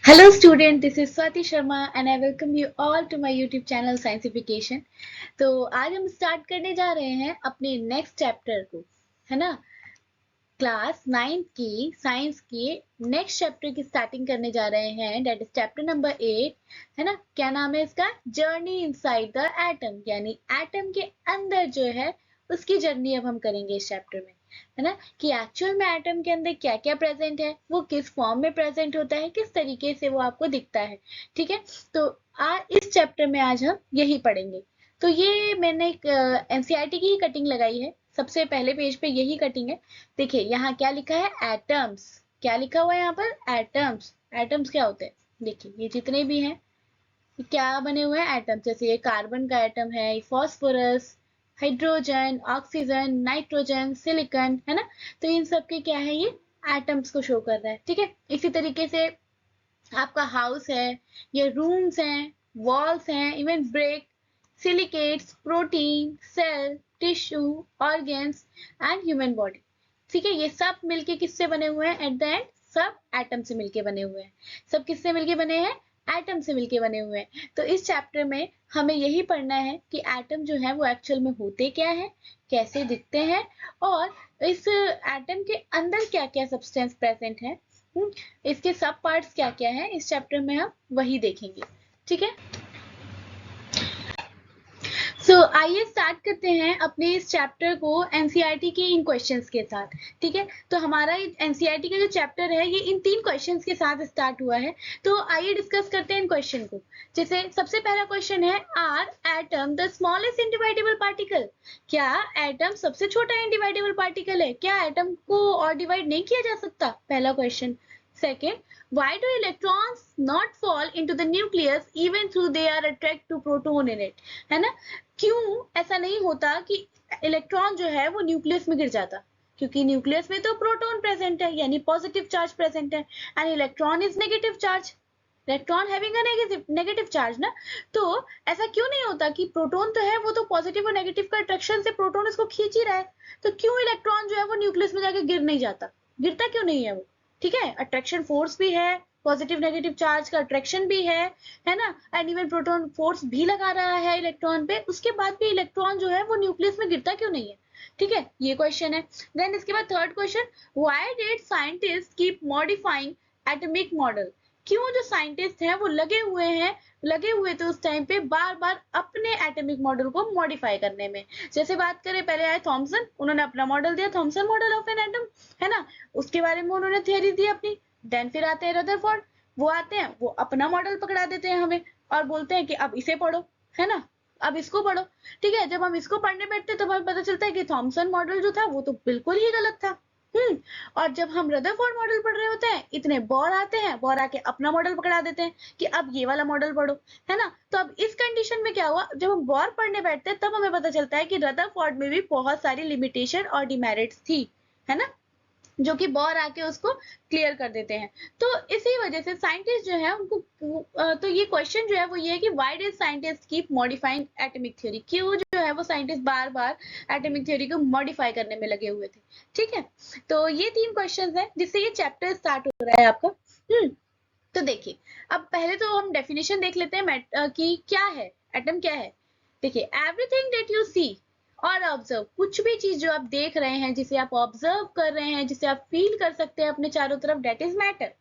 Hello student, this is Swati Sharma and I welcome you all to my YouTube channel Scientification। तो आज हम start करने जा रहे हैं अपने नेक्स्ट चैप्टर को, है ना। क्लास 9 की साइंस की नेक्स्ट चैप्टर की स्टार्टिंग करने जा रहे हैं, डेट इज चैप्टर नंबर 8, है ना। क्या नाम है इसका? जर्नी इनसाइड द एटम, यानी एटम के अंदर जो है उसकी जर्नी अब हम करेंगे इस चैप्टर में, है ना। कि एक्चुअल में एटम के अंदर क्या क्या प्रेजेंट है, वो किस फॉर्म में प्रेजेंट होता है, किस तरीके से वो आपको दिखता है, ठीक है। तो इस चैप्टर में आज हम यही पढ़ेंगे। तो ये मैंने एक एनसीईआरटी की ही कटिंग लगाई है, सबसे पहले पेज पे यही कटिंग है। देखिए यहाँ क्या लिखा है, एटम्स। क्या लिखा हुआ है यहाँ पर? एटम्स। एटम्स क्या होते हैं? देखिए ये जितने भी हैं ये क्या बने हुए हैं? एटम्स। जैसे ये कार्बन का एटम है, phosphorus, hydrogen, oxygen, nitrogen, silicon, है ना। तो इन सब के क्या है, ये एटम्स को शो कर रहा है, ठीक है। इसी तरीके से आपका हाउस है, ये रूम्स हैं, वॉल्स हैं, even brick, silicates, protein, cell, tissue, organs and human body, ठीक है। ये सब मिलके किससे बने हुए हैं? एट द एंड सब एटम से मिलके बने हुए हैं। सब किससे मिलके बने हैं? एटम से मिलके बने हुए हैं। तो इस चैप्टर में हमें यही पढ़ना है कि एटम जो है वो एक्चुअल में होते क्या है, कैसे दिखते हैं, और इस एटम के अंदर क्या क्या सब्सटेंस प्रेजेंट है, इसके सब पार्ट्स क्या क्या है, इस चैप्टर में हम वही देखेंगे, ठीक है। आइए स्टार्ट करते हैं अपने इस चैप्टर को एनसीईआरटी के इन क्वेश्चंस के साथ, ठीक है। तो हमारा एनसीईआरटी का जो चैप्टर है ये इन 3 क्वेश्चंस के साथ स्टार्ट हुआ है। तो आइए डिस्कस करते हैं इन क्वेश्चन को। जैसे सबसे पहला क्वेश्चन है, are atom the smallest indivisible particle? क्या एटम सबसे छोटा इनडिवाइडेबल पार्टिकल है? क्या एटम को और डिवाइड नहीं किया जा सकता? पहला question. Second, why do electrons not fall into the nucleus even though they are attracted to proton in it? है ना। क्यों ऐसा नहीं होता कि इलेक्ट्रॉन जो है वो न्यूक्लियस में गिर जाता? क्योंकि न्यूक्लियस में तो प्रोटॉन प्रेजेंट है, यानी पॉजिटिव चार्ज प्रेजेंट है, and electron is negative charge, electron having a negative charge ना। तो ऐसा क्यों नहीं होता कि प्रोटॉन तो है, वो तो पॉजिटिव और नेगेटिव का अट्रैक्शन से प्रोटॉन इसको खींच ही रहा है, तो क्यों इलेक्ट्रॉन जो है वो न्यूक्लियस में जाके गिर नहीं जाता? गिरता क्यों नहीं है वो? ठीक है, अट्रैक्शन फोर्स भी है, पॉजिटिव नेगेटिव चार्ज का अट्रैक्शन भी है ना, एंड इवन प्रोटॉन फोर्स भी लगा रहा है इलेक्ट्रॉन पे, उसके बाद भी इलेक्ट्रॉन जो है वो न्यूक्लियस में गिरता क्यों नहीं है? ठीक है, ये क्वेश्चन है। देन इसके बाद third question, why did scientist keep modifying atomic model? क्यों जो साइंटिस्ट हैं वो लगे हुए थे उस टाइम पे बार बार अपने एटॉमिक मॉडल को मॉडिफाई करने में। जैसे बात करें, पहले आए थॉमसन, उन्होंने अपना मॉडल दिया, Thompson model of an atom, है ना। उसके बारे में उन्होंने थियरी दी अपनी। देन फिर आते हैं रदरफोर्ड, वो आते हैं, वो अपना मॉडल पकड़ा देते हैं हमें और बोलते हैं कि अब इसे पढ़ो, है ना, अब इसको पढ़ो। ठीक है, जब हम इसको पढ़ने बैठते हैं तो हमें पता चलता है कि थॉमसन मॉडल जो था वो तो बिल्कुल ही गलत था। और जब हम रदरफोर्ड मॉडल पढ़ रहे होते हैं, इतने बोर आते हैं, बोर आके अपना मॉडल पकड़ा देते हैं कि अब ये वाला मॉडल पढ़ो, है ना। तो अब इस कंडीशन में क्या हुआ, जब हम बोर पढ़ने बैठते हैं तब हमें पता चलता है कि रदरफोर्ड में भी बहुत सारी लिमिटेशन और डिमेरिट्स थी, है ना, जो कि बोर आके उसको क्लियर कर देते हैं। तो इसी वजह से साइंटिस्ट जो है उनको तो ये क्वेश्चन जो है वो ये है कि why did scientist keep modifying atomic theory? क्यों जो है वो साइंटिस्ट बार बार एटॉमिक थ्योरी को मॉडिफाई करने में लगे हुए थे, ठीक है। तो ये 3 क्वेश्चंस हैं जिससे ये चैप्टर स्टार्ट हो रहा है आपका। तो देखिए, अब पहले तो हम डेफिनेशन देख लेते हैं कि क्या है एटम, क्या है। देखिए, एवरीथिंग दैट यू सी और ऑब्जर्व, कुछ भी चीज जो आप देख रहे हैं, जिसे आप ऑब्जर्व कर रहे हैं, जिसे आप फील कर सकते हैं अपने चारों तरफ, डेट इज मैटर।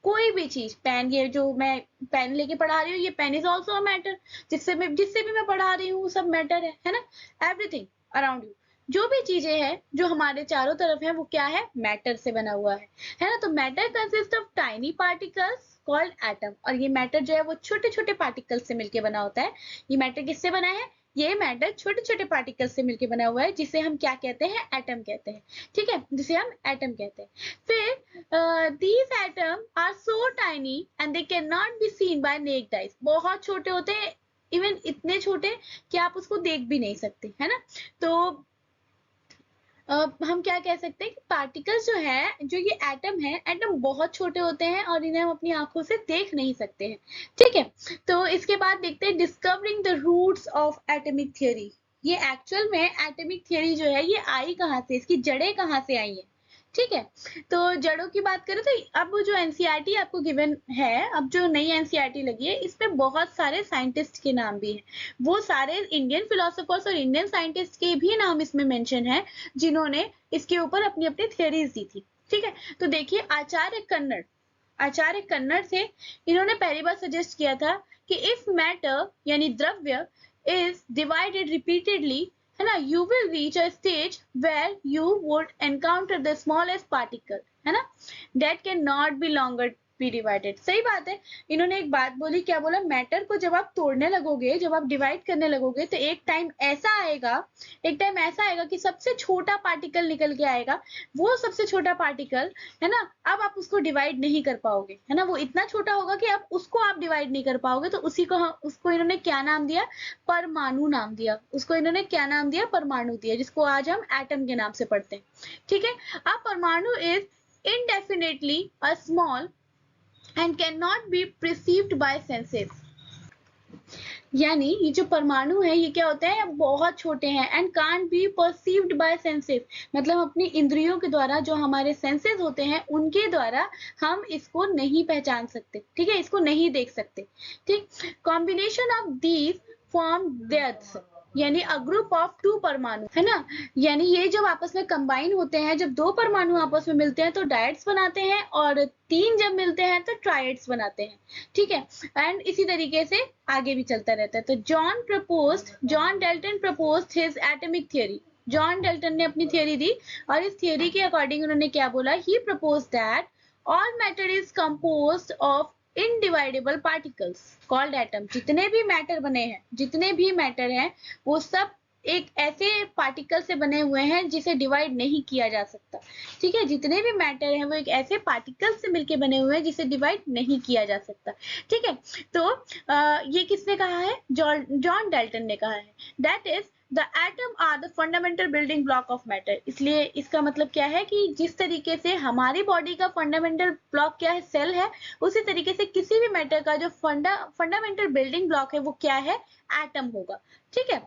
कोई भी चीज, पेन, ये जो मैं पेन लेके पढ़ा रही हूँ, ये pen is also a matter, जिससे भी मैं पढ़ा रही हूँ सब मैटर है ना। एवरीथिंग अराउंड यू, जो भी चीजें हैं जो हमारे चारों तरफ है, वो क्या है? मैटर से बना हुआ है ना। तो matter consist of tiny particles called atom, और ये मैटर जो है वो छोटे छोटे पार्टिकल से मिलकर बना होता है। ये मैटर किससे बना है? ये मैटर छोटे छोटे पार्टिकल से मिलकर बना हुआ है, जिसे हम क्या कहते हैं? एटम कहते हैं, ठीक है, जिसे हम एटम कहते हैं। फिर these atoms are so tiny and they cannot be seen by naked eyes, बहुत छोटे होते हैं, इवन इतने छोटे कि आप उसको देख भी नहीं सकते, है ना। तो हम क्या कह सकते हैं कि पार्टिकल्स जो है, जो ये एटम है, एटम बहुत छोटे होते हैं और इन्हें हम अपनी आंखों से देख नहीं सकते हैं, ठीक है। तो इसके बाद देखते हैं discovering the roots of atomic theory. ये एक्चुअल में एटॉमिक थ्योरी जो है ये आई कहाँ से, इसकी जड़ें कहाँ से आई हैं, ठीक है। तो जड़ों की बात करें तो अब जो एनसीईआरटी आपको गिवन है, अब जो नई एनसीईआरटी लगी है, इसमें बहुत सारे साइंटिस्ट के नाम भी हैं। वो सारे इंडियन फिलोसोफर्स और इंडियन साइंटिस्ट के भी नाम इसमें मेंशन है, जिन्होंने इसके ऊपर अपनी अपनी थ्योरीज दी थी। ठीक है, तो देखिए आचार्य कन्नड़ थे। इन्होंने पहली बार सजेस्ट किया था कि इफ मैटर यानी द्रव्य इज डिवाइडेड रिपीटेडली, है ना, you will reach a stage where you would encounter the smallest particle, है ना, that cannot be longer be divided। सही बात है। इन्होंने एक बात बोली, क्या बोला, मैटर को जब आप तोड़ने लगोगे, जब आप डिवाइड करने लगोगे, तो एक टाइम ऐसा आएगा कि सबसे छोटा पार्टिकल निकल के आएगा। वो सबसे छोटा पार्टिकल, है ना, अब आप उसको डिवाइड नहीं कर पाओगे, है ना, वो इतना छोटा होगा कि अब उसको आप डिवाइड नहीं कर पाओगे। तो उसको इन्होंने क्या नाम दिया, परमाणु नाम दिया। उसको इन्होंने क्या नाम दिया, परमाणु दिया, जिसको आज हम एटम के नाम से पढ़ते हैं। ठीक है, अब परमाणु is indefinitely a small and cannot be perceived by senses। यानी ये जो परमाणु है, ये क्या होते हैं, बहुत छोटे हैं, and can't be perceived bye senses, मतलब अपनी इंद्रियों के द्वारा, जो हमारे सेंसेस होते हैं उनके द्वारा हम इसको नहीं पहचान सकते। ठीक है, इसको नहीं देख सकते। ठीक, combination of these form deaths, यानी अ ग्रुप ऑफ टू परमाणु, है ना, यानी ये जब आपस में कंबाइन होते हैं, जब दो परमाणु आपस में मिलते हैं तो डायड्स बनाते हैं, और तीन जब मिलते हैं तो ट्राइड्स बनाते हैं। ठीक है, एंड इसी तरीके से आगे भी चलता रहता है। तो John Dalton proposed his atomic theory. John Dalton ने अपनी थ्योरी दी, और इस थ्योरी के अकॉर्डिंग उन्होंने क्या बोला, he proposed that all matter is composed of indivisible particles called atom. जितने भी मैटर बने हैं, जितने भी मैटर हैं, वो सब एक ऐसे पार्टिकल से बने हुए हैं जिसे डिवाइड नहीं किया जा सकता। ठीक है, जितने भी मैटर हैं वो एक ऐसे पार्टिकल से मिलके बने हुए हैं जिसे डिवाइड नहीं किया जा सकता। ठीक है, तो ये किसने कहा है, जॉन डेल्टन ने कहा है। That is the atom are the fundamental building block of matter. इसलिए इसका मतलब क्या है कि जिस तरीके से हमारी बॉडी का फंडामेंटल ब्लॉक क्या है, सेल है, उसी तरीके से किसी भी मैटर का जो फंडामेंटल बिल्डिंग ब्लॉक है वो क्या है, एटम होगा। ठीक है,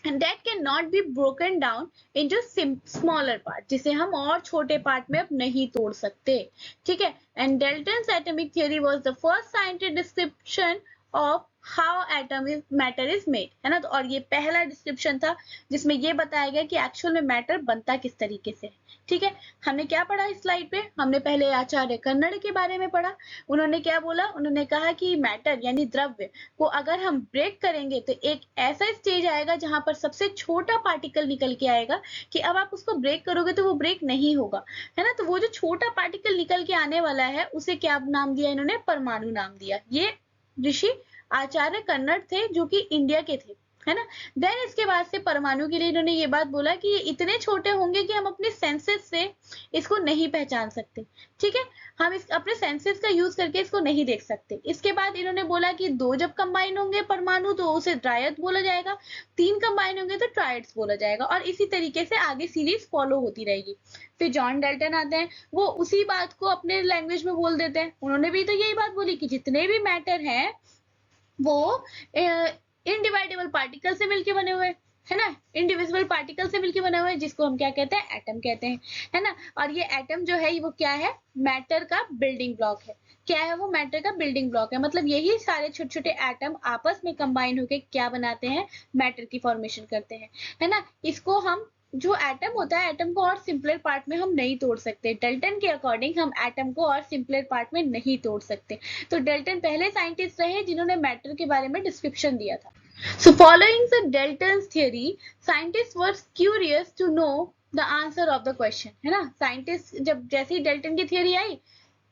and that cannot be broken down into smaller part, जिसे हम और छोटे पार्ट में अब नहीं तोड़ सकते। ठीक है, and Dalton's atomic theory was the first scientific description of how matter is made, है ना। तो और ये पहला डिस्क्रिप्शन था जिसमें ये बताया गया कि एक्चुअल में मैटर बनता किस तरीके से। ठीक है, हमने क्या पढ़ा इस स्लाइड पे, हमने पहले आचार्य कन्नड़ के बारे में पढ़ा। उन्होंने क्या बोला, उन्होंने कहा कि मैटर यानी द्रव्य को अगर हम ब्रेक करेंगे तो एक ऐसा स्टेज आएगा जहां पर सबसे छोटा पार्टिकल निकल के आएगा कि अब आप उसको ब्रेक करोगे तो वो ब्रेक नहीं होगा, है ना। तो वो जो छोटा पार्टिकल निकल के आने वाला है उसे क्या नाम दिया इन्होंने, परमाणु नाम दिया। ये ऋषि आचार्य कन्नड़ थे, जो कि इंडिया के थे, है ना। देन इसके बाद से परमाणु के लिए इन्होंने ये बात बोला कि ये इतने छोटे होंगे कि हम अपने सेंसेस से इसको नहीं पहचान सकते। ठीक है, हम इस अपने सेंसेस का यूज करके इसको नहीं देख सकते। इसके बाद इन्होंने बोला कि दो जब कंबाइन होंगे परमाणु तो उसे ड्रायड बोला जाएगा, तीन कंबाइन होंगे तो ट्राइड्स बोला जाएगा, और इसी तरीके से आगे सीरीज फॉलो होती रहेगी। फिर जॉन डेल्टन आते हैं, वो उसी बात को अपने लैंग्वेज में बोल देते हैं। उन्होंने भी तो यही बात बोली कि जितने भी मैटर हैं वो इनडिवाइडेबल पार्टिकल से मिलके बने हुए, है ना, इनडिविजिबल पार्टिकल से मिलके बने हुए, जिसको हम क्या कहते हैं, एटम कहते हैं, है ना। और ये एटम जो है वो क्या है, मैटर का बिल्डिंग ब्लॉक है। क्या है वो, मैटर का बिल्डिंग ब्लॉक है। मतलब यही सारे छोटे छोटे एटम आपस में कंबाइन होके क्या बनाते हैं, मैटर की फॉर्मेशन करते हैं, है ना। इसको हम, जो एटम होता है, एटम को और सिंपलर पार्ट में हम नहीं तोड़ सकते। डेल्टन के अकॉर्डिंग हम एटम को और सिंपलर पार्ट में नहीं तोड़ सकते। तो डेल्टन पहले साइंटिस्ट रहे जिन्होंने मैटर के बारे में डिस्क्रिप्शन दिया था। So following the Dalton's theory, scientists were curious to know the answer of the question, है ना। साइंटिस्ट जब जैसे ही डेल्टन की थ्योरी आई,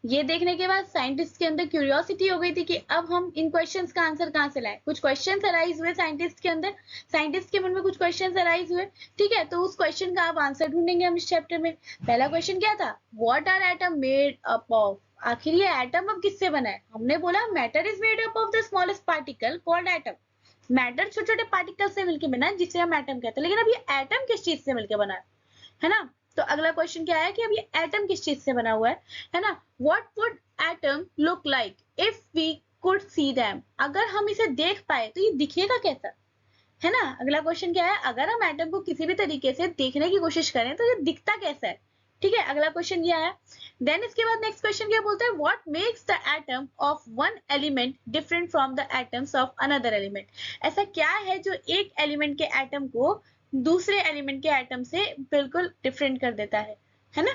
ये देखने के बाद साइंटिस्ट के अंदर क्यूरियोसिटी हो गई थी कि अब हम इन क्वेश्चंस का आंसर कहाँ से लाएं। कुछ क्वेश्चंस अराइज हुए साइंटिस्ट के अंदर, साइंटिस्ट के मन में कुछ क्वेश्चंस अराइज हुए। ठीक है, तो उस क्वेश्चन का अब आंसर ढूंढेंगे हम इस चैप्टर में। पहला क्वेश्चन क्या था, what are atom made up of. आखिर ये एटम अब किससे बना है। हमने बोला matter is made up of the smallest particle called atom. Matter छोटे छोटे पार्टिकल से मिलकर बना है जिसे हम एटम कहते हैं। लेकिन अब ये एटम किस चीज से मिलकर बना है ना। तो अगला क्वेश्चन क्या है कि अब ये एटम किस चीज से बना हुआ है ना। What would atom look like if we could see them. अगर हम इसे देख पाए तो ये दिखेगा कैसा, है ना। अगला क्वेश्चन क्या है, अगर हम एटम को किसी भी तरीके से देखने की कोशिश करें तो ये दिखता कैसा है। ठीक है, अगला क्वेश्चन ये आया। देन इसके बाद नेक्स्ट क्वेश्चन क्या बोलता है, what makes the atom of one element different from the atoms of another element. ऐसा क्या है जो एक एलिमेंट के एटम को दूसरे एलिमेंट के एटम से बिल्कुल डिफरेंट कर देता है ना।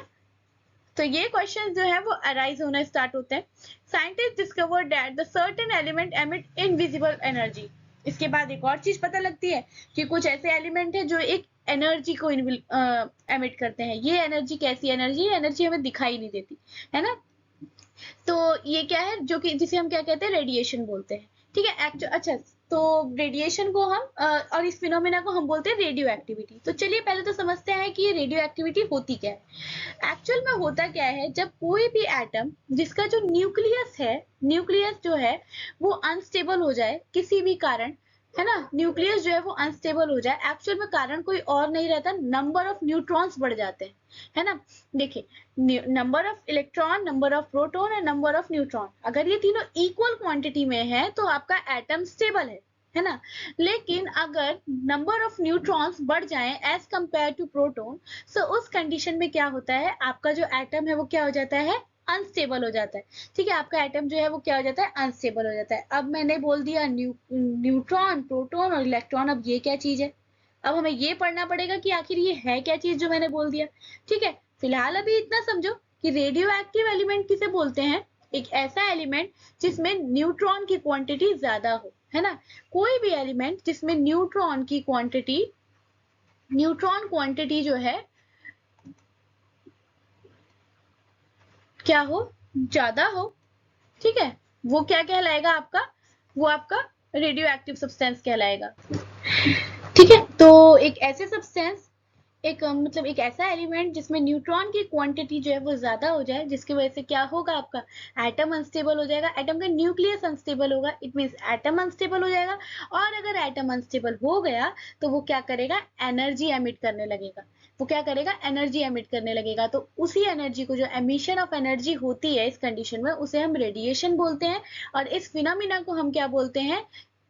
तो ये क्वेश्चन जो है वो अराइज होना स्टार्ट होते हैं। Scientist discovered that the certain element emit invisible energy. इसके बाद एक और चीज पता लगती है कि कुछ ऐसे एलिमेंट है जो एक एनर्जी को एमिट करते हैं। ये एनर्जी कैसी एनर्जी है, एनर्जी हमें दिखाई नहीं देती, है ना। तो ये क्या है, जो कि जिसे हम क्या कहते हैं, रेडिएशन बोलते हैं। ठीक है, अच्छा, तो रेडिएशन को हम और इस फिनोमेना को हम बोलते हैं रेडियो एक्टिविटी। तो चलिए पहले तो समझते हैं कि ये रेडियो एक्टिविटी होती क्या है। एक्चुअल में होता क्या है, जब कोई भी एटम जिसका जो न्यूक्लियस जो है वो अनस्टेबल हो जाए किसी भी कारण, है ना, न्यूक्लियस जो है वो अनस्टेबल हो जाए, एक्चुअल में कारण कोई और नहीं रहता, नंबर ऑफ न्यूट्रॉन्स बढ़ जाते हैं, है ना। देखिए, number of electron, number of proton और नंबर ऑफ न्यूट्रॉन, अगर ये तीनों इक्वल क्वांटिटी में है तो आपका एटम स्टेबल है ना। लेकिन अगर नंबर ऑफ न्यूट्रॉन्स बढ़ जाएं एज कंपेयर टू प्रोटॉन, सो उस कंडीशन में क्या होता है, आपका जो एटम है वो क्या हो जाता है, अनस्टेबल हो जाता है। ठीक है, आपका एटम जो है वो क्या हो जाता है, अनस्टेबल हो जाता है। अब मैंने बोल दिया न्यूट्रॉन, प्रोटॉन और इलेक्ट्रॉन, अब ये क्या चीज है, अब हमें ये पढ़ना पड़ेगा कि आखिर ये है क्या चीज जो मैंने बोल दिया। ठीक है, फिलहाल अभी इतना समझो कि रेडियो एक्टिव एलिमेंट किसे बोलते हैं, एक ऐसा एलिमेंट जिसमें न्यूट्रॉन की क्वांटिटी ज्यादा हो, है ना। कोई भी एलिमेंट जिसमें न्यूट्रॉन क्वांटिटी जो है क्या हो, ज्यादा हो, ठीक है, वो क्या कहलाएगा आपका, वो आपका रेडियो एक्टिव सब्सटेंस कहलाएगा। ठीक है, तो एक ऐसे सब्सटेंस, मतलब एक ऐसा एलिमेंट जिसमें न्यूट्रॉन की क्वांटिटी जो है वो ज्यादा हो जाए, जिसकी वजह से क्या होगा, आपका एटम अनस्टेबल हो जाएगा, एटम का न्यूक्लियस अनस्टेबल होगा, इट मींस एटम अनस्टेबल हो जाएगा। और अगर एटम अनस्टेबल हो गया तो वो क्या करेगा, एनर्जी एमिट करने लगेगा। वो क्या करेगा, एनर्जी एमिट करने लगेगा। तो उसी एनर्जी को, जो एमिशन ऑफ एनर्जी होती है इस कंडीशन में, उसे हम रेडिएशन बोलते हैं। और इस फिनोमिना को हम क्या बोलते हैं,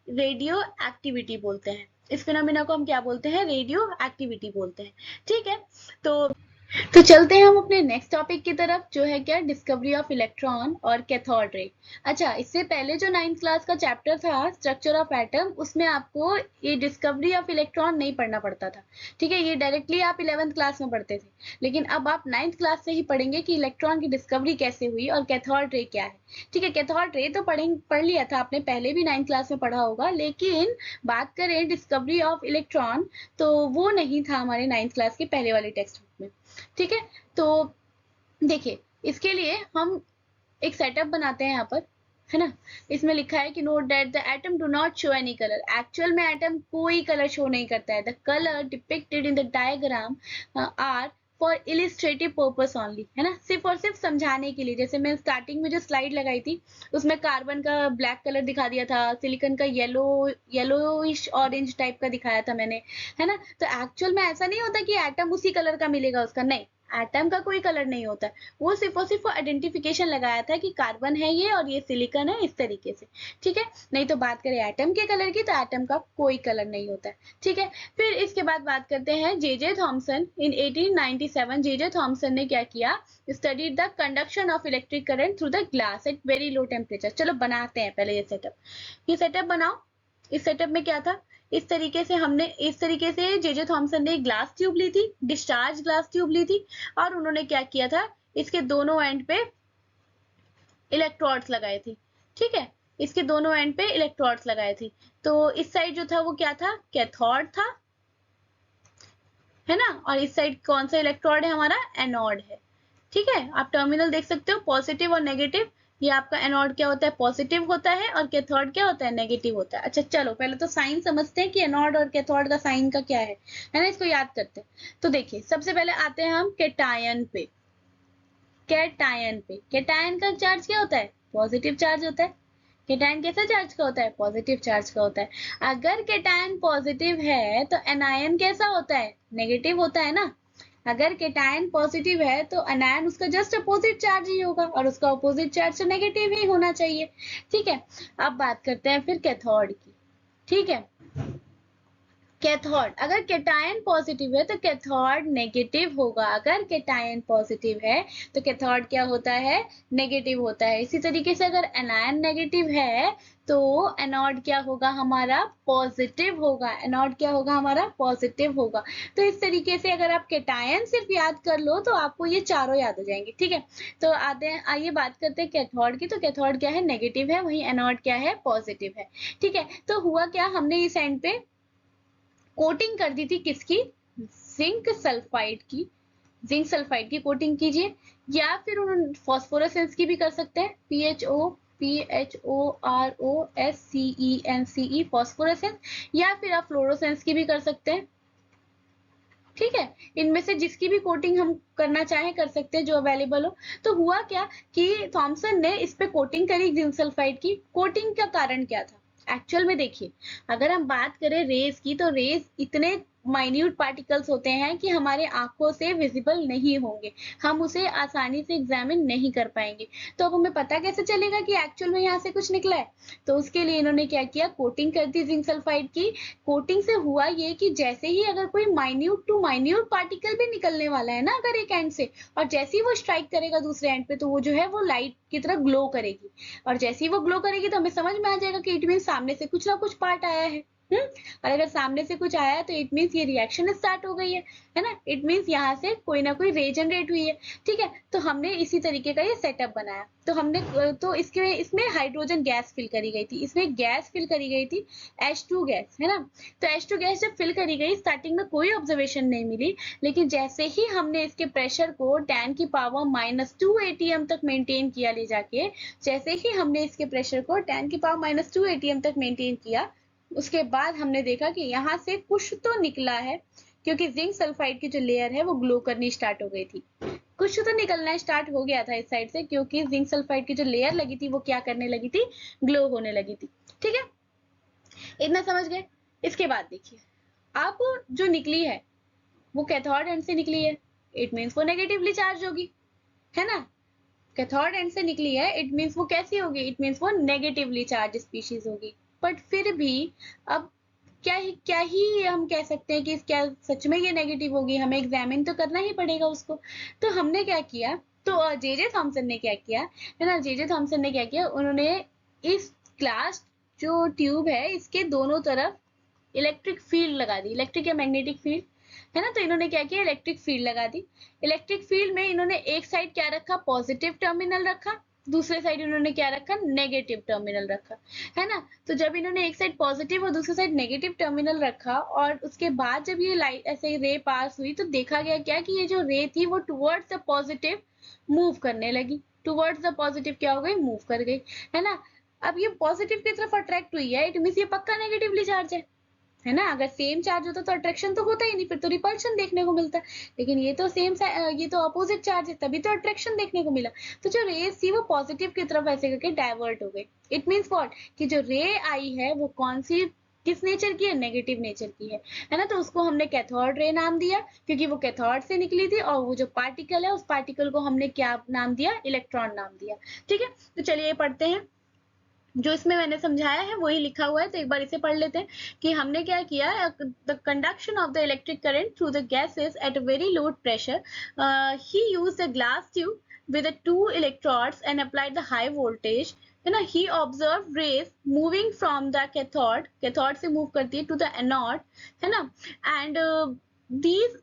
रेडियो एक्टिविटी बोलते हैं। इस फिनोमिना को हम क्या बोलते हैं, रेडियो एक्टिविटी बोलते हैं। ठीक है, तो चलते हैं हम अपने नेक्स्ट टॉपिक की तरफ, जो है क्या, डिस्कवरी ऑफ इलेक्ट्रॉन और कैथोड रे। अच्छा, इससे पहले जो 9th क्लास का चैप्टर था स्ट्रक्चर ऑफ एटम, उसमें आपको ये डिस्कवरी ऑफ इलेक्ट्रॉन नहीं पढ़ना पड़ता था। ठीक है, ये डायरेक्टली आप 11th क्लास में पढ़ते थे। लेकिन अब आप 9th क्लास से ही पढ़ेंगे कि इलेक्ट्रॉन की डिस्कवरी कैसे हुई और कैथोड रे क्या है। ठीक है, कैथोड रे तो पढ़ लिया था आपने, पहले भी 9th क्लास में पढ़ा होगा। लेकिन बात करें डिस्कवरी ऑफ इलेक्ट्रॉन, तो वो नहीं था हमारे 9th क्लास के पहले वाले टेक्स्ट बुक में। ठीक है, तो देखिए, इसके लिए हम एक सेटअप बनाते हैं यहाँ पर, है ना। इसमें लिखा है कि note that the atom do not show any colour. Actual में एटम कोई कलर शो नहीं करता है। The colour depicted in the diagram are for illustrative purpose only, है ना, सिर्फ और सिर्फ समझाने के लिए। जैसे मैं स्टार्टिंग में जो स्लाइड लगाई थी, उसमें कार्बन का ब्लैक कलर दिखा दिया था, सिलिकॉन का येलोइश ऑरेंज टाइप का दिखाया था मैंने, है ना। तो एक्चुअल में ऐसा नहीं होता कि एटम उसी कलर का मिलेगा उसका, नहीं, एटम का कोई कलर नहीं होता है। वो सिर्फ और सिर्फ आइडेंटिफिकेशन लगाया था कि कार्बन है ये और ये सिलिकॉन है, इस तरीके से। ठीक है, नहीं तो बात करें एटम के कलर की, तो एटम का कोई कलर नहीं होता है। ठीक है, फिर इसके बाद बात करते हैं जे थॉमसन। इन 1897 जे थॉमसन ने क्या किया, studied the conduction of electric current through the glass at very low temperature. चलो बनाते हैं पहले ये सेटअप बनाओ। इस सेटअप में क्या था, इस तरीके से जे थॉमसन ने ग्लास ट्यूब ली थी, डिस्चार्ज ग्लास ट्यूब ली थी, और उन्होंने क्या किया था, इसके दोनों एंड पे इलेक्ट्रोड्स लगाए थे। ठीक है, इसके दोनों एंड पे इलेक्ट्रोड्स लगाए थे। तो इस साइड जो था वो क्या था, कैथोड था, है ना। और इस साइड कौन सा इलेक्ट्रोड है, हमारा एनोड है। ठीक है, आप टर्मिनल देख सकते हो, पॉजिटिव और नेगेटिव। ये आपका एनोड क्या होता है, पॉजिटिव होता है, और कैथोड क्या होता है, नेगेटिव होता है। अच्छा, चलो पहले तो साइन समझते हैं कि एनोड और कैथोड का साइन का क्या है ना, इसको याद करते हैं। तो देखिए, सबसे पहले आते हैं हम कैटायन पे। कैटायन का चार्ज क्या होता है, पॉजिटिव चार्ज होता है। कैटायन कैसा चार्ज का होता है, पॉजिटिव चार्ज का होता है। अगर कैटायन पॉजिटिव है तो एनायन कैसा होता है, नेगेटिव होता है ना। अगर कैटायन पॉजिटिव है तो एनायन उसका जस्ट अपोजिट चार्ज ही होगा, और उसका अपोजिट चार्ज तो नेगेटिव ही होना चाहिए। ठीक है, अब बात करते हैं फिर कैथोड की। ठीक है, कैथोड, अगर कैटायन पॉजिटिव है तो कैथोड नेगेटिव होगा, अगर कैटायन पॉजिटिव है तो कैथोड क्या होता है, नेगेटिव होता है। इसी तरीके से अगर एनायन नेगेटिव है तो एनोड क्या होगा हमारा, पॉजिटिव होगा, एनोड क्या होगा हमारा, पॉजिटिव होगा। तो इस तरीके से अगर आप कैटायन सिर्फ याद कर लो तो आपको ये चारों याद हो जाएंगे, ठीक है। तो आइए बात करते हैं कैथोड की। तो कैथोड क्या है, नेगेटिव है, वहीं एनोड क्या है, पॉजिटिव है, ठीक है। तो हुआ क्या, हमने इस एंड पे कोटिंग कर दी थी किसकी, जिंक सल्फाइड की, जिंक सल्फाइड की कोटिंग कीजिए, या फिर उन्होंने फॉस्फोरसेंस की भी कर सकते हैं, PHOROSCENCE फॉस्फोरसेंस, या फिर आप फ्लोरोसेंस की भी कर सकते हैं, ठीक है। इनमें से जिसकी भी कोटिंग हम करना चाहें कर सकते हैं, जो अवेलेबल हो। तो हुआ क्या कि थॉमसन ने इस पे कोटिंग करी जिंक सल्फाइड की। कोटिंग का कारण क्या था, एक्चुअल में देखिए, अगर हम बात करें रेज की, तो रेज इतने माइन्यूट पार्टिकल्स होते हैं कि हमारे आंखों से विजिबल नहीं होंगे, हम उसे आसानी से एग्जामिन नहीं कर पाएंगे। तो अब हमें पता कैसे चलेगा कि एक्चुअल में यहाँ से कुछ निकला है, तो उसके लिए इन्होंने क्या किया, कोटिंग कर दी जिंक सल्फाइड की। कोटिंग से हुआ ये कि जैसे ही अगर कोई माइन्यूट टू माइन्यूट पार्टिकल भी निकलने वाला है ना अगर एक एंड से, और जैसे ही वो स्ट्राइक करेगा दूसरे एंड पे, तो वो जो है वो लाइट की तरह ग्लो करेगी, और जैसे ही वो ग्लो करेगी तो हमें समझ में आ जाएगा कि इट मीन सामने से कुछ ना कुछ पार्ट आया है। और अगर सामने से कुछ आया है तो इट मीन्स ये रिएक्शन स्टार्ट हो गई है ना, इट मीन्स यहाँ से कोई ना कोई रे जनरेट हुई है, ठीक है। तो हमने इसी तरीके का ये सेटअप बनाया। तो हमने तो इसमें हाइड्रोजन गैस फिल करी गई थी, इसमें गैस फिल करी गई थी H2 गैस, है ना। तो H2 गैस जब फिल करी गई, स्टार्टिंग में कोई ऑब्जर्वेशन नहीं मिली, लेकिन जैसे ही हमने इसके प्रेशर को 10 की पावर -2 atm तक मेंटेन किया ले जाके, जैसे ही हमने इसके प्रेशर को 10 की पावर -2 atm तक मेंटेन किया, उसके बाद हमने देखा कि यहाँ से कुछ तो निकला है, क्योंकि जिंक सल्फाइड की जो लेयर है वो ग्लो करनी स्टार्ट हो गई थी। कुछ तो निकलना स्टार्ट हो गया था इस साइड से, क्योंकि जिंक सल्फाइड की जो लेयर लगी थी वो क्या करने लगी थी, ग्लो होने लगी थी, ठीक है। इतना समझ गए। इसके बाद देखिए, अब जो निकली है वो कैथोड एंड से निकली है, इट मीन्स वो नेगेटिवली चार्ज होगी, है ना। कैथोड एंड से निकली है, इट मीन्स वो कैसी होगी, इट मीन्स वो नेगेटिवली चार्ज स्पीशीज होगी। बट फिर भी अब क्या ही हम कह सकते हैं कि क्या सच में ये नेगेटिव होगी, हमें एग्जामिन तो करना ही पड़ेगा उसको। तो हमने क्या किया, तो जेजे थॉमसन ने क्या किया, है ना, जेजे थॉमसन ने क्या किया, उन्होंने इस ग्लास जो ट्यूब है इसके दोनों तरफ इलेक्ट्रिक फील्ड लगा दी, इलेक्ट्रिक या मैग्नेटिक फील्ड, है ना। तो इन्होंने क्या किया, इलेक्ट्रिक फील्ड लगा दी। इलेक्ट्रिक फील्ड में इन्होंने एक साइड क्या रखा, पॉजिटिव टर्मिनल रखा, दूसरे साइड इन्होंने क्या रखा, नेगेटिव टर्मिनल रखा, है ना। तो जब इन्होंने एक साइड पॉजिटिव और दूसरी साइड नेगेटिव टर्मिनल रखा, और उसके बाद जब ये लाइट ऐसे रे पास हुई, तो देखा गया क्या कि ये जो रे थी वो टुवर्ड्स द पॉजिटिव मूव करने लगी, टुवर्ड्स द पॉजिटिव क्या हो गई, मूव कर गई, है ना। अब ये पॉजिटिव की तरफ अट्रैक्ट हुई है, इट मींस ये पक्का नेगेटिवली चार्ज है ना। अगर सेम चार्ज होता तो अट्रैक्शन तो होता ही नहीं, फिर तो रिपल्शन देखने को मिलता। लेकिन ये तो ये तो अपोजिट चार्ज है, तभी तो अट्रैक्शन देखने को मिला। तो जो रेज थी वो पॉजिटिव की तरफ ऐसे करके डाइवर्ट हो गई। इट मीन्स व्हाट, कि जो रे आई है वो कौन सी, किस नेचर की है, नेगेटिव नेचर की है ना। तो उसको हमने कैथोड रे नाम दिया, क्योंकि वो कैथोड से निकली थी, और वो जो पार्टिकल है उस पार्टिकल को हमने क्या नाम दिया, इलेक्ट्रॉन नाम दिया, ठीक है। तो चलिए पढ़ते हैं, जो इसमें मैंने समझाया है वही लिखा हुआ है, तो एक बार इसे पढ़ लेते हैं कि हमने क्या किया। The conduction of the electric current through the gases at a very low pressure, he used a glass tube with the 2 electrodes and applied the high voltage, है ना। he observed rays moving from the cathode से move करती है to the anode, है ना। and these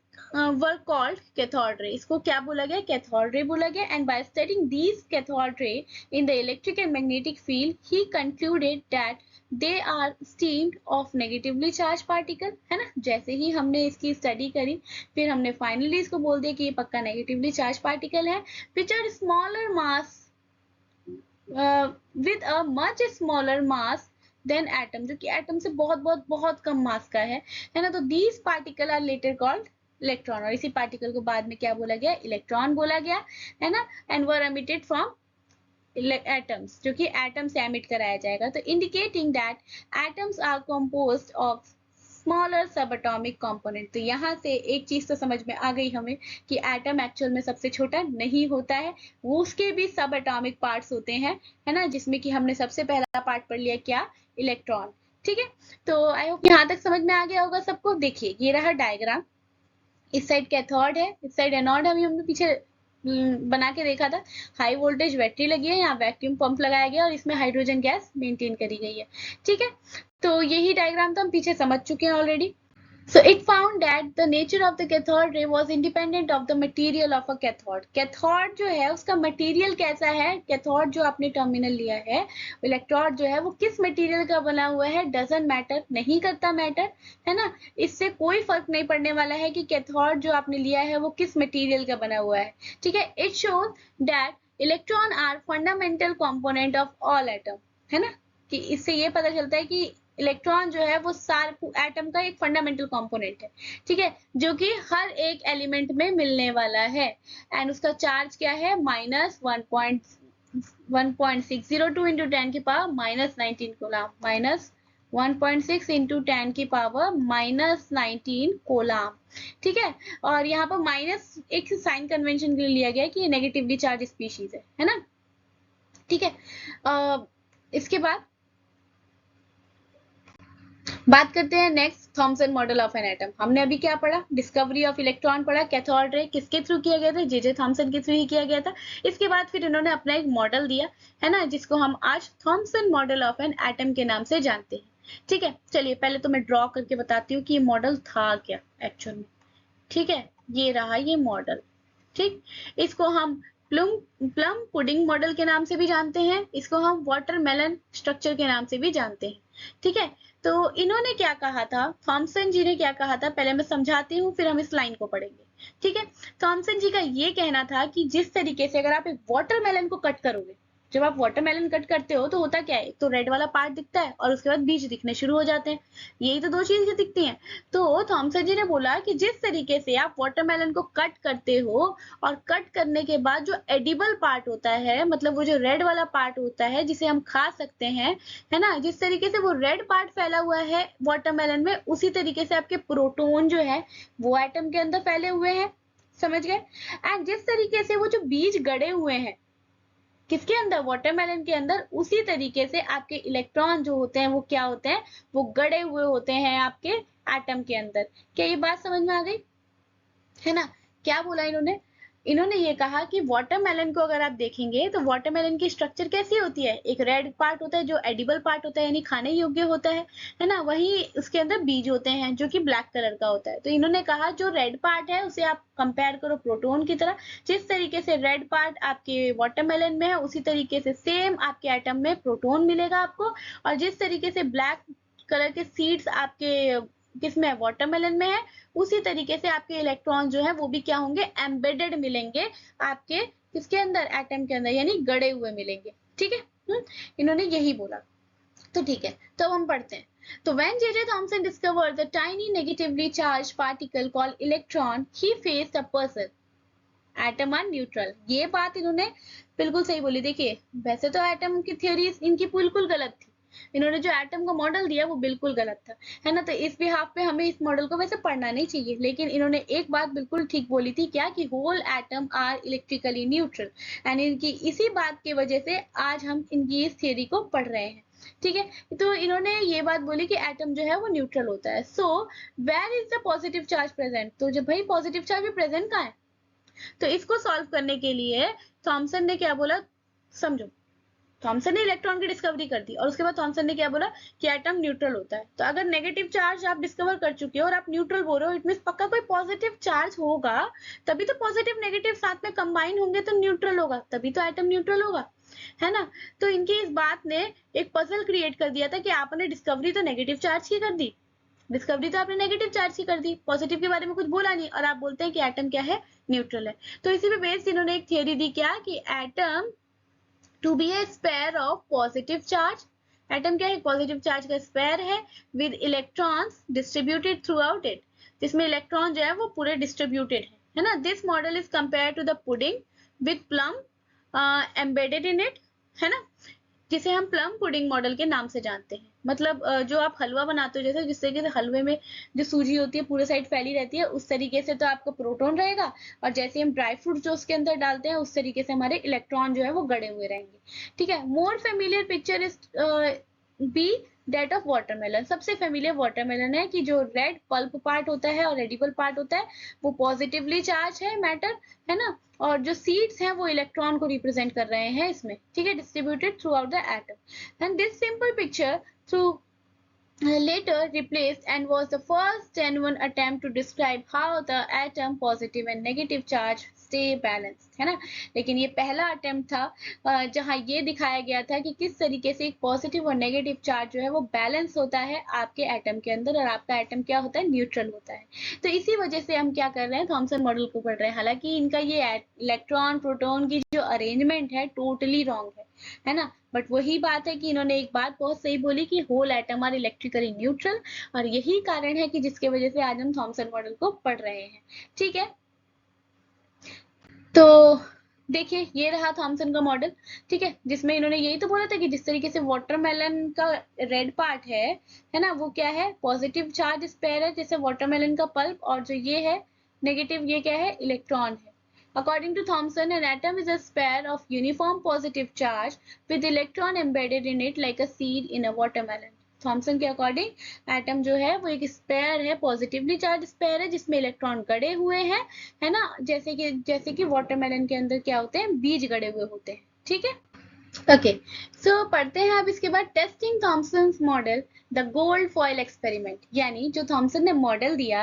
were called cathode ray, इसको क्या बोला गया, cathode ray बोला गया। and by studying these cathode ray in the electric and magnetic field, he concluded that they are streamed of negatively charged particle, है ना। जैसे ही हमने इसकी स्टडी करी, फिर हमने फाइनली इसको बोल दिया कि ये पक्का नेगेटिवली चार्ज पार्टिकल है, which are smaller mass with a much smaller mass than atom, जो कि एटम से बहुत बहुत बहुत कम मास का है ना। तो these particle are later called electron, और इसी पार्टिकल को बाद में क्या बोला गया, इलेक्ट्रॉन बोला गया, है ना। And were emitted from atoms, जो कि एटम से एमिट कराया जाएगा। तो indicating that atoms are composed of smaller subatomic component. तो यहाँ से एक चीज तो समझ में आ गई हमें कि एटम एक्चुअल में सबसे छोटा नहीं होता है, वो उसके भी सब एटॉमिक पार्ट्स होते हैं, है ना। जिसमें कि हमने सबसे पहला पार्ट पढ़ लिया क्या, इलेक्ट्रॉन, ठीक है, तो आई होप यहाँ तक समझ में आ गया होगा सबको। देखिए ये रहा डायग्राम, इस साइड कैथोड है, इस साइड एनोड है। अभी हमने पीछे बना के देखा था, हाई वोल्टेज बैटरी लगी है, यहाँ वैक्यूम पंप लगाया गया और इसमें हाइड्रोजन गैस मेंटेन करी गई है। ठीक है, तो यही डायग्राम तो हम पीछे समझ चुके हैं already. So it found that the nature of the cathode ray was independent of the material of a cathode. Cathode जो है उसका material कैसा है, cathode जो आपने टर्मिनल लिया है, इलेक्ट्रोड जो है वो किस मटेरियल का बना हुआ है, doesn't matter, नहीं करता मैटर, है ना। इससे कोई फर्क नहीं पड़ने वाला है कि कैथोड जो आपने लिया है वो किस मटेरियल का बना हुआ है। ठीक है, it shows that electron are fundamental component of all atom, है ना, कि इससे ये पता चलता है कि इलेक्ट्रॉन जो है वो सारे एटम का एक फंडामेंटल कंपोनेंट है। ठीक है, जो कि हर एक एलिमेंट में मिलने वाला है। एंड उसका चार्ज क्या है, माइनस 1.602 इंटू 10 की power minus 19 coulomb, minus 1.6 into 10 की पावर माइनस 19 कोलाम। ठीक है, और यहाँ पर माइनस एक साइन कन्वेंशन के लिए लिया गया है कि ये नेगेटिवली चार्ज स्पीशीज है ना। ठीक है, इसके बाद बात करते हैं next, Thompson model of an atom. हमने अभी क्या पढ़ा, डिस्कवरी ऑफ इलेक्ट्रॉन पढ़ा, कैथोड रे किसके थ्रू किया गया था, जे थॉमसन के थ्रू ही किया गया था। इसके बाद फिर इन्होंने अपना एक मॉडल दिया है ना, जिसको हम आज Thompson model of an atom के नाम से जानते हैं। ठीक है, चलिए पहले तो मैं ड्रॉ करके बताती हूँ कि ये मॉडल था क्या एक्चुअल में। ठीक है, ये रहा ये मॉडल। ठीक, इसको हम प्लम पुडिंग मॉडल के नाम से भी जानते हैं, इसको हम वाटरमेलन स्ट्रक्चर के नाम से भी जानते हैं। ठीक है, तो इन्होंने क्या कहा था, थॉमसन जी ने क्या कहा था, पहले मैं समझाती हूँ फिर हम इस लाइन को पढ़ेंगे। ठीक है, थॉमसन जी का ये कहना था कि जिस तरीके से अगर आप एक वाटरमेलन को कट करोगे, जब आप वाटरमेलन कट करते हो तो होता क्या है, तो रेड वाला पार्ट दिखता है और उसके बाद बीज दिखने शुरू हो जाते हैं, यही तो दो चीजें दिखती हैं। तो थॉमसन जी ने बोला कि जिस तरीके से आप वाटरमेलन को कट करते हो और कट करने के बाद जो एडिबल पार्ट होता है, मतलब वो जो रेड वाला पार्ट होता है जिसे हम खा सकते हैं, है ना, जिस तरीके से वो रेड पार्ट फैला हुआ है वाटरमेलन में, उसी तरीके से आपके प्रोटॉन जो है वो एटम के अंदर फैले हुए हैं। समझ गए। एंड जिस तरीके से वो जो बीज गड़े हुए हैं किसके अंदर, वाटरमेलन के अंदर, उसी तरीके से आपके इलेक्ट्रॉन जो होते हैं वो क्या होते हैं, वो गड़े हुए होते हैं आपके एटम के अंदर। क्या ये बात समझ में आ गई, है ना। क्या बोला इन्होंने, इन्होंने ये कहा कि वाटरमेलन को अगर आप देखेंगे तो वाटरमेलन की स्ट्रक्चर कैसी होती है, एक रेड पार्ट होता है जो एडिबल पार्ट होता है यानी खाने योग्य होता है ना, वही उसके अंदर बीज होते हैं जो कि ब्लैक कलर का होता है। तो इन्होंने कहा जो रेड पार्ट है उसे आप कंपेयर करो प्रोटॉन की तरह, जिस तरीके से रेड पार्ट आपके वाटरमेलन में है उसी तरीके से सेम आपके एटम में प्रोटॉन मिलेगा आपको, और जिस तरीके से ब्लैक कलर के सीड्स आपके किसमें, वाटरमेलन में है, उसी तरीके से आपके इलेक्ट्रॉन जो है वो भी क्या होंगे, एम्बेडेड मिलेंगे आपके किसके अंदर, एटम के अंदर, यानी गड़े हुए मिलेंगे। ठीक है, इन्होंने यही बोला। तो ठीक है, तो अब हम पढ़ते हैं। तो when J.J. Thomson discovered the tiny negatively charged particle called electron, he faced a puzzle. Atom are neutral, ये बात इन्होंने बिल्कुल सही बोली। देखिए वैसे तो एटम की थ्योरी इनकी बिल्कुल गलत थी, इन्होंने जो एटम का मॉडल दिया वो बिल्कुल गलत था, है ना। तो इस बिहाफ पे हमें इस मॉडल को वैसे पढ़ना नहीं चाहिए, लेकिन इन्होंने एक बात बिल्कुल ठीक बोली थी, क्या कि whole atom are electrically neutral, and इनकी इसी बात की वजह से आज हम इनकी इस थ्योरी को पढ़ रहे हैं। ठीक है, तो इन्होंने ये बात बोली कि एटम जो है वो न्यूट्रल होता है। So where is the positive charge present, तो जब भाई पॉजिटिव चार्ज भी प्रेजेंट कहाँ है, तो इसको सॉल्व करने के लिए थॉमसन ने क्या बोला, समझो, थॉमसन ने इलेक्ट्रॉन की डिस्कवरी कर दी और उसके बाद थॉमसन ने क्या बोला कि एटम न्यूट्रल होता है। तो अगर नेगेटिव चार्ज आप डिस्कवर कर चुके हो और आप न्यूट्रल बोल रहे हो, इट मींस पक्का कोई पॉजिटिव चार्ज होगा, तभी तो पॉजिटिव नेगेटिव साथ में कंबाइन होंगे तो न्यूट्रल होगा, तभी तो एटम न्यूट्रल होगा, है ना। तो इनकी इस बात ने एक पजल क्रिएट कर दिया था कि आपने डिस्कवरी तो नेगेटिव चार्ज की कर दी, डिस्कवरी तो आपने नेगेटिव चार्ज की कर दी, पॉजिटिव के बारे में कुछ बोला नहीं, और आप बोलते हैं कि एटम क्या है, न्यूट्रल है। तो इसी पे बेस्ड इन्होंने एक थियरी दी, क्या कि atom to be a sphere of positive charge, atom क्या है, पॉजिटिव चार्ज का स्पेयर है with electrons distributed throughout it, जिसमें इलेक्ट्रॉन जो है वो पूरे डिस्ट्रीब्यूटेड है ना। This model is compare to the pudding with plum embedded in it, है ना, जिसे हम प्लम पुडिंग मॉडल के नाम से जानते हैं। मतलब जो आप हलवा बनाते हो, जैसे जिस तरीके से हलवे में जो सूजी होती है पूरे साइड फैली रहती है, उस तरीके से तो आपका प्रोटॉन रहेगा, और जैसे हम ड्राई फ्रूट जो उसके अंदर डालते हैं उस तरीके से हमारे इलेक्ट्रॉन जो है वो गड़े हुए रहेंगे। ठीक है, more familiar picture is be that of watermelon. सबसे फेमिलियर वाटरमेलन है कि जो रेड पल्प पार्ट होता है और एडिबल पार्ट होता है वो पॉजिटिवली चार्ज है मैटर, है ना, और जो सीड्स हैं वो इलेक्ट्रॉन को रिप्रेजेंट कर रहे हैं इसमें, ठीक है, distributed through out the atom. And this simple picture through later replaced and was the first genuine attempt to describe how the atom positive and negative charge stay balanced, है ना। लेकिन ये पहला अटेम्प्ट था जहां ये दिखाया गया था कि किस तरीके से एक पॉजिटिव और नेगेटिव चार्ज जो है वो बैलेंस होता है आपके एटम के अंदर, और आपका एटम क्या होता है, न्यूट्रल होता है। तो इसी वजह से हम क्या कर रहे हैं, थॉमसन मॉडल को पढ़ रहे हैं। हालांकि इनका ये इलेक्ट्रॉन प्रोटॉन की जो अरेंजमेंट है टोटली रॉन्ग है ना, बट वही बात है कि इन्होंने एक बात बहुत सही बोली कि whole atom are electrically neutral, और यही कारण है कि जिसके वजह से आज हम थॉमसन मॉडल को पढ़ रहे हैं, ठीक है। तो देखिए ये रहा थॉमसन का मॉडल, ठीक है, जिसमें इन्होंने यही तो बोला था कि जिस तरीके से वाटरमेलन का रेड पार्ट है ना, वो क्या है, पॉजिटिव चार्ज स्पेयर है जैसे वाटरमेलन का पल्प, और जो ये है नेगेटिव, ये क्या है, इलेक्ट्रॉन है। According to Thomson, an atom is a sphere of uniform positive charge with electron embedded in it like a seed in a watermelon. Thomson के अकॉर्डिंग एटम जो है वो एक स्पेयर है, पॉजिटिवली चार्ज स्पेयर है जिसमें electron गड़े हुए हैं, है ना, जैसे कि वाटरमेलन के अंदर क्या होते हैं, बीज गड़े हुए होते हैं, ठीक है। ओके, सो पढ़ते हैं अब इसके बाद testing Thomson's model the gold foil experiment, यानी जो थॉमसन ने मॉडल दिया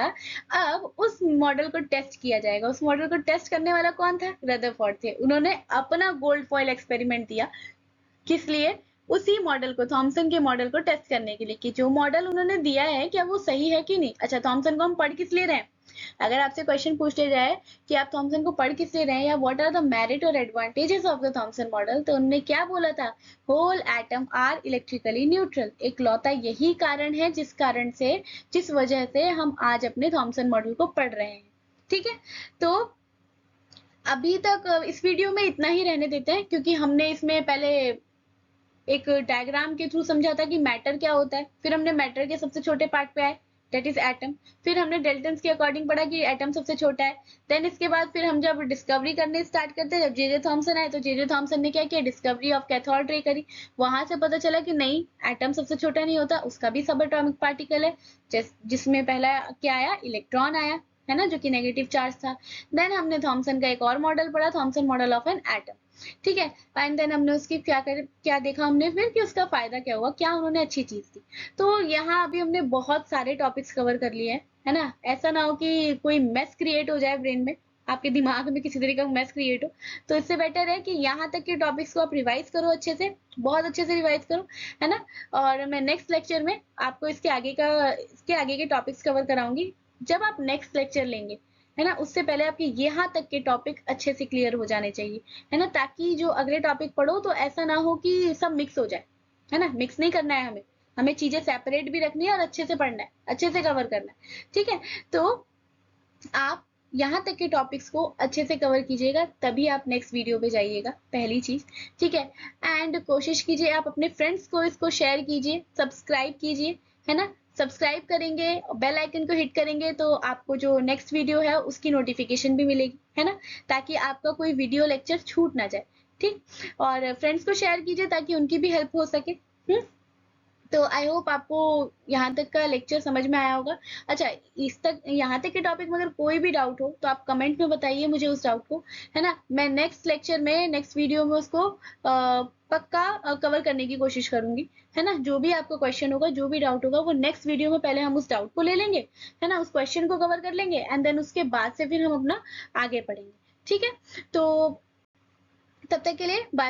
अब उस मॉडल को टेस्ट किया जाएगा। उस मॉडल को टेस्ट करने वाला कौन था, रदरफोर्ड थे। उन्होंने अपना गोल्ड फॉयल एक्सपेरिमेंट दिया, किस लिए, उसी मॉडल को, थॉमसन के मॉडल को टेस्ट करने के लिए कि जो मॉडल उन्होंने दिया है क्या वो सही है कि नहीं। अच्छा, थॉमसन को हम पढ़ किस लिए रहे हैं, अगर आपसे क्वेश्चन पूछे जाए कि आप थॉमसन को पढ़ किस लिए रहे हैं या व्हाट आर द मेरिट और advantages of the Thomson model, तो उन्होंने क्या बोला था, whole atom are electrically neutral. एक लौता यही कारण है जिस वजह से हम आज अपने थॉमसन मॉडल को पढ़ रहे हैं, ठीक है। तो अभी तक इस वीडियो में इतना ही रहने देते हैं, क्योंकि हमने इसमें पहले एक डायग्राम के थ्रू समझा था कि मैटर क्या होता है, फिर हमने मैटर के सबसे छोटे पार्ट पे आए दैट इज एटम, फिर हमने डेल्टन्स के अकॉर्डिंग पढ़ा कि एटम सबसे छोटा है। देन इसके बाद फिर हम जब डिस्कवरी करने स्टार्ट करते हैं, जब जे थॉमसन आए तो जे थॉमसन ने क्या किया, डिस्कवरी ऑफ कैथोड रे करी। वहां से पता चला कि नहीं, एटम सबसे छोटा नहीं होता, उसका भी सब एटॉमिक पार्टिकल है, जिसमें पहला क्या आया, इलेक्ट्रॉन आया, है ना, जो कि नेगेटिव चार्ज था। देन हमने थॉमसन का एक और मॉडल पढ़ा, Thompson model of an atom, ठीक है। एंड देन हमने उसकी क्या देखा हमने फिर कि उसका फायदा क्या हुआ, क्या उन्होंने अच्छी चीज की। तो यहाँ अभी हमने बहुत सारे टॉपिक्स कवर कर लिए हैं, है ना। ऐसा ना हो कि कोई मेस क्रिएट हो जाए ब्रेन में, आपके दिमाग में किसी तरीके का मेस क्रिएट हो, तो इससे बेटर है कि यहाँ तक के टॉपिक्स को आप रिवाइज करो अच्छे से, बहुत अच्छे से रिवाइज करो, है ना। और मैं नेक्स्ट लेक्चर में आपको इसके आगे के टॉपिक्स कवर कराऊंगी। जब आप नेक्स्ट लेक्चर लेंगे, है ना, उससे पहले आपके यहाँ तक के टॉपिक अच्छे से क्लियर हो जाने चाहिए, है ना, ताकि जो अगले टॉपिक पढ़ो तो ऐसा ना हो कि सब मिक्स हो जाए, है ना। मिक्स नहीं करना है, हमें चीजें सेपरेट भी रखनी है और अच्छे से पढ़ना है, अच्छे से कवर करना है, ठीक है। तो आप यहाँ तक के टॉपिक्स को अच्छे से कवर कीजिएगा, तभी आप नेक्स्ट वीडियो पे जाइएगा, पहली चीज, ठीक है। एंड कोशिश कीजिए आप अपने फ्रेंड्स को इसको शेयर कीजिए, सब्सक्राइब कीजिए, है ना। सब्सक्राइब करेंगे, बेल आइकन को हिट करेंगे तो आपको जो नेक्स्ट वीडियो है उसकी नोटिफिकेशन भी मिलेगी, है ना, ताकि आपका कोई वीडियो लेक्चर छूट ना जाए, ठीक। और फ्रेंड्स को शेयर कीजिए ताकि उनकी भी हेल्प हो सके। तो आई होप आपको यहाँ तक का लेक्चर समझ में आया होगा। अच्छा, यहाँ तक के टॉपिक में अगर कोई भी डाउट हो तो आप कमेंट में बताइए मुझे उस डाउट को, है ना। मैं नेक्स्ट लेक्चर में, नेक्स्ट वीडियो में उसको पक्का कवर करने की कोशिश करूंगी, है ना। जो भी आपको क्वेश्चन होगा, जो भी डाउट होगा, वो नेक्स्ट वीडियो में पहले हम उस डाउट को ले लेंगे, है ना, उस क्वेश्चन को कवर कर लेंगे, एंड देन उसके बाद से फिर हम अपना आगे पढ़ेंगे, ठीक है। तो तब तक के लिए बाय।